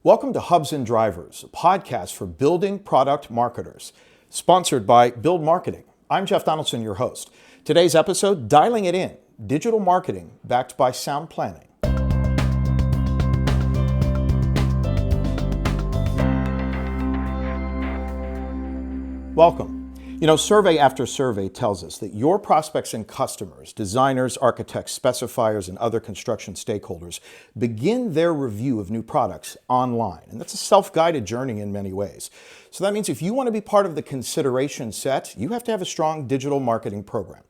Welcome to Hubs and Drivers, a podcast for building product marketers, sponsored by BLD Marketing. I'm Jeff Donaldson, your host. Today's episode, Dialing It In, digital marketing backed by sound planning. Welcome. Survey after survey tells us that your prospects and customers, designers, architects, specifiers, and other construction stakeholders begin their review of new products online. And that's a self-guided journey in many ways. So that means if you want to be part of the consideration set, you have to have a strong digital marketing program.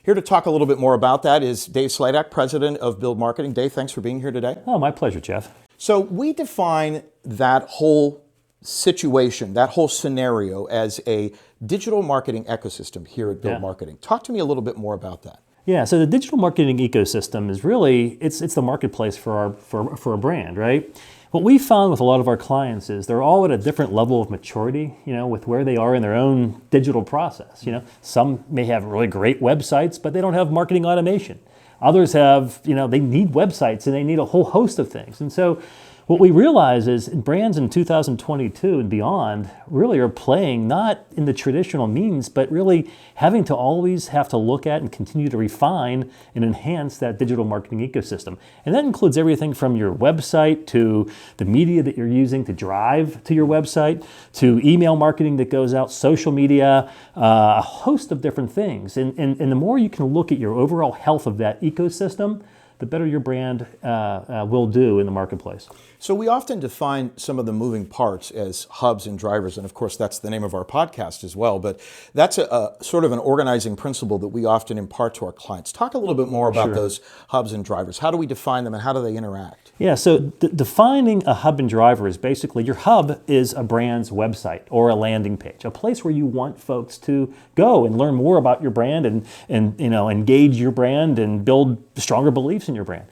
Here to talk a little bit more about that is Dave Sladack, president of BLD Marketing. Dave, thanks for being here today. Oh, my pleasure, Jeff. So we define that whole situation, that whole scenario as a digital marketing ecosystem here at BLD Marketing. Talk to me a little bit more about that. Yeah, so the digital marketing ecosystem is really, it's the marketplace for a brand, right? What we found with a lot of our clients is they're all at a different level of maturity, with where they are in their own digital process. Some may have really great websites, but they don't have marketing automation. Others have, they need websites and they need a whole host of things. And so what we realize is brands in 2022 and beyond really are playing not in the traditional means, but really having to always have to look at and continue to refine and enhance that digital marketing ecosystem. And that includes everything from your website to the media that you're using to drive to your website, to email marketing that goes out, social media, a host of different things. And the more you can look at your overall health of that ecosystem, the better your brand will do in the marketplace. So we often define some of the moving parts as hubs and drivers, and of course that's the name of our podcast as well, but that's a sort of an organizing principle that we often impart to our clients. Talk a little bit more about those hubs and drivers. How do we define them and how do they interact? Yeah, so defining a hub and driver is basically your hub is a brand's website or a landing page, a place where you want folks to go and learn more about your brand and engage your brand and build stronger beliefs in your brand.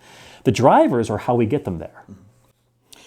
The drivers are how we get them there.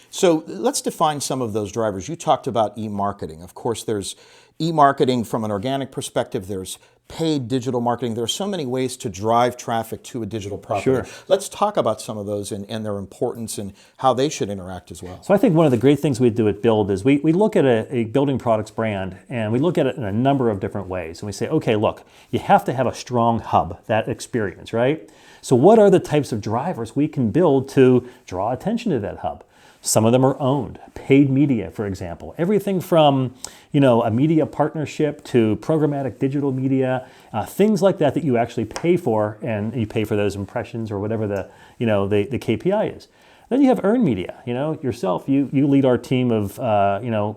So let's define some of those drivers. You talked about e-marketing. Of course, there's e-marketing from an organic perspective. There's paid digital marketing. There are so many ways to drive traffic to a digital property. Sure. Let's talk about some of those and their importance and how they should interact as well. So I think one of the great things we do at BLD is we look at a building products brand and we look at it in a number of different ways. And we say, okay, look, you have to have a strong hub, that experience, right? So what are the types of drivers we can build to draw attention to that hub? Some of them are owned. Paid media, for example. Everything from, a media partnership to programmatic digital media, things like that you actually pay for, and you pay for those impressions or whatever the KPI is. Then you have earned media. Yourself, you lead our team of,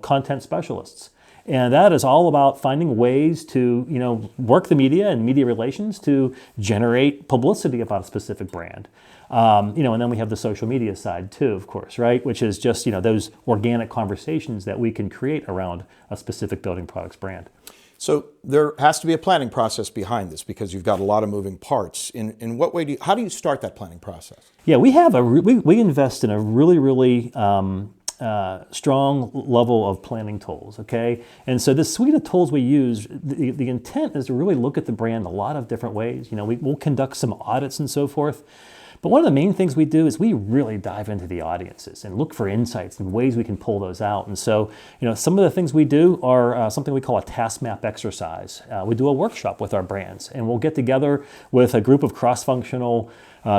content specialists. And that is all about finding ways to, work the media and media relations to generate publicity about a specific brand. And then we have the social media side too, of course, right? Which is just, those organic conversations that we can create around a specific building products brand. So there has to be a planning process behind this because you've got a lot of moving parts. In what way how do you start that planning process? Yeah, we have we invest in a really strong level of planning tools, okay? And so this suite of tools we use, the intent is to really look at the brand a lot of different ways. We'll conduct some audits and so forth. But one of the main things we do is we really dive into the audiences and look for insights and ways we can pull those out. And so, some of the things we do are something we call a task map exercise. We do a workshop with our brands, and we'll get together with a group of cross-functional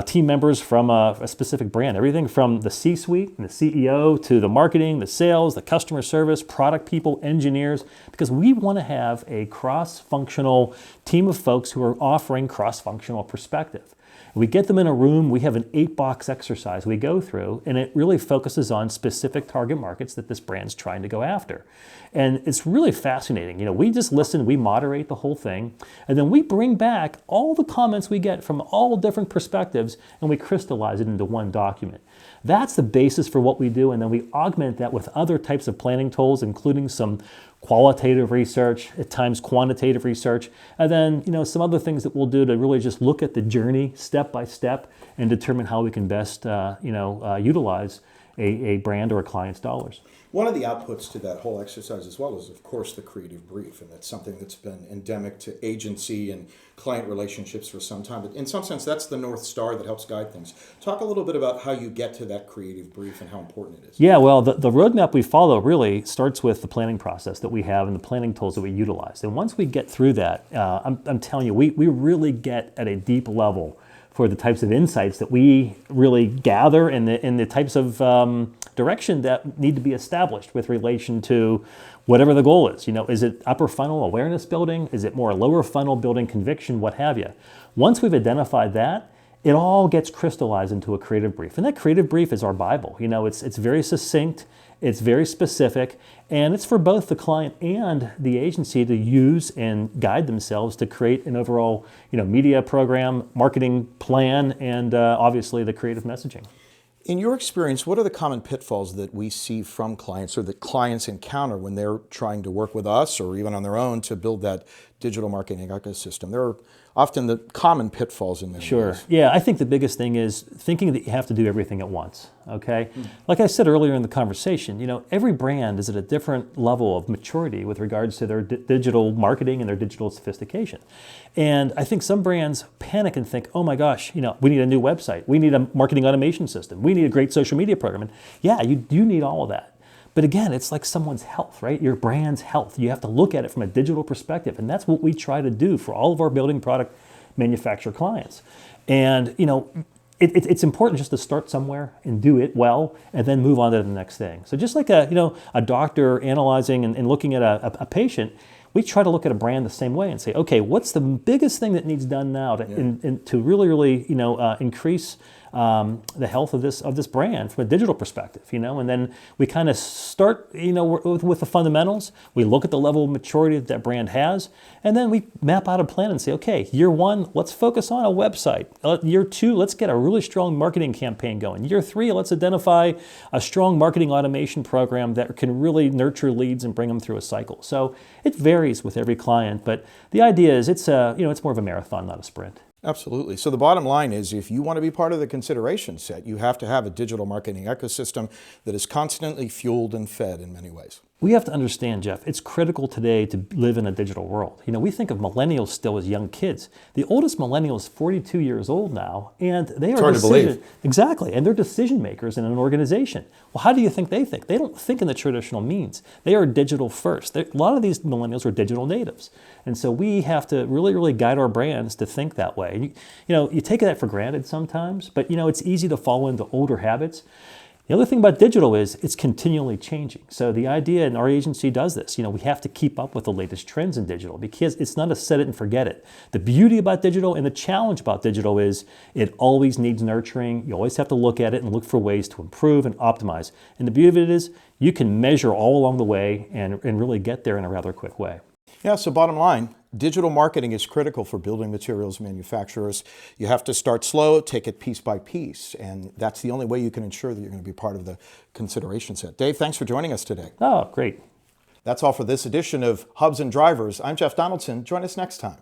team members from a specific brand. Everything from the C-suite and the CEO to the marketing, the sales, the customer service, product people, engineers, because we want to have a cross-functional team of folks who are offering cross-functional perspective. We get them in a room, we have an 8-box exercise we go through, and it really focuses on specific target markets that this brand's trying to go after. And it's really fascinating. We just listen, we moderate the whole thing, and then we bring back all the comments we get from all different perspectives, and we crystallize it into one document. That's the basis for what we do, and then we augment that with other types of planning tools, including some qualitative research, at times quantitative research, and then some other things that we'll do to really just look at the journey step by step and determine how we can best utilize a brand or a client's dollars. One of the outputs to that whole exercise as well is, of course, the creative brief, and that's something that's been endemic to agency and client relationships for some time. But in some sense, that's the North Star that helps guide things. Talk a little bit about how you get to that creative brief and how important it is. Yeah, well, the roadmap we follow really starts with the planning process that we have and the planning tools that we utilize. And once we get through that, I'm telling you, we really get at a deep level for the types of insights that we really gather and the types of direction that need to be established with relation to whatever the goal is. Is it upper funnel awareness building? Is it more lower funnel building conviction, what have you? Once we've identified that, it all gets crystallized into a creative brief. And that creative brief is our Bible. It's very succinct, it's very specific, and it's for both the client and the agency to use and guide themselves to create an overall media program, marketing plan, and obviously the creative messaging. In your experience, what are the common pitfalls that we see from clients or that clients encounter when they're trying to work with us or even on their own to build that digital marketing ecosystem? There are often the common pitfalls in there. Sure. Yeah, I think the biggest thing is thinking that you have to do everything at once, okay? Like I said earlier in the conversation, every brand is at a different level of maturity with regards to their digital marketing and their digital sophistication. And I think some brands panic and think, oh my gosh, we need a new website. We need a marketing automation system. We need a great social media program. And yeah, you do need all of that. But again, it's like someone's health, right? Your brand's health. You have to look at it from a digital perspective. And that's what we try to do for all of our building product manufacturer clients. And, it's important just to start somewhere and do it well and then move on to the next thing. So just like a doctor analyzing and looking at a patient, we try to look at a brand the same way and say, okay, what's the biggest thing that needs done now to really increase the health of this brand from a digital perspective, and then we kind of start, with the fundamentals. We look at the level of maturity that brand has, and then we map out a plan and say, okay, year one, let's focus on a website. Year two, let's get a really strong marketing campaign going. Year three, let's identify a strong marketing automation program that can really nurture leads and bring them through a cycle. So it varies with every client, but the idea is it's more of a marathon, not a sprint. Absolutely. So the bottom line is, if you want to be part of the consideration set, you have to have a digital marketing ecosystem that is constantly fueled and fed in many ways. We have to understand, Jeff, it's critical today to live in a digital world. We think of millennials still as young kids. The oldest millennial is 42 years old now, and they are hard to believe. Exactly, and they're decision makers in an organization. Well, how do you think they think? They don't think in the traditional means. They are digital first. A lot of these millennials are digital natives. And so we have to really, really guide our brands to think that way. You take that for granted sometimes, but it's easy to fall into older habits. The other thing about digital is it's continually changing. So the idea, and our agency does this, we have to keep up with the latest trends in digital because it's not a set it and forget it. The beauty about digital and the challenge about digital is it always needs nurturing. You always have to look at it and look for ways to improve and optimize. And the beauty of it is you can measure all along the way and really get there in a rather quick way. Yeah, so bottom line, digital marketing is critical for building materials manufacturers. You have to start slow, take it piece by piece, and that's the only way you can ensure that you're going to be part of the consideration set. Dave, thanks for joining us today. Oh, great. That's all for this edition of Hubs and Drivers. I'm Jeff Donaldson. Join us next time.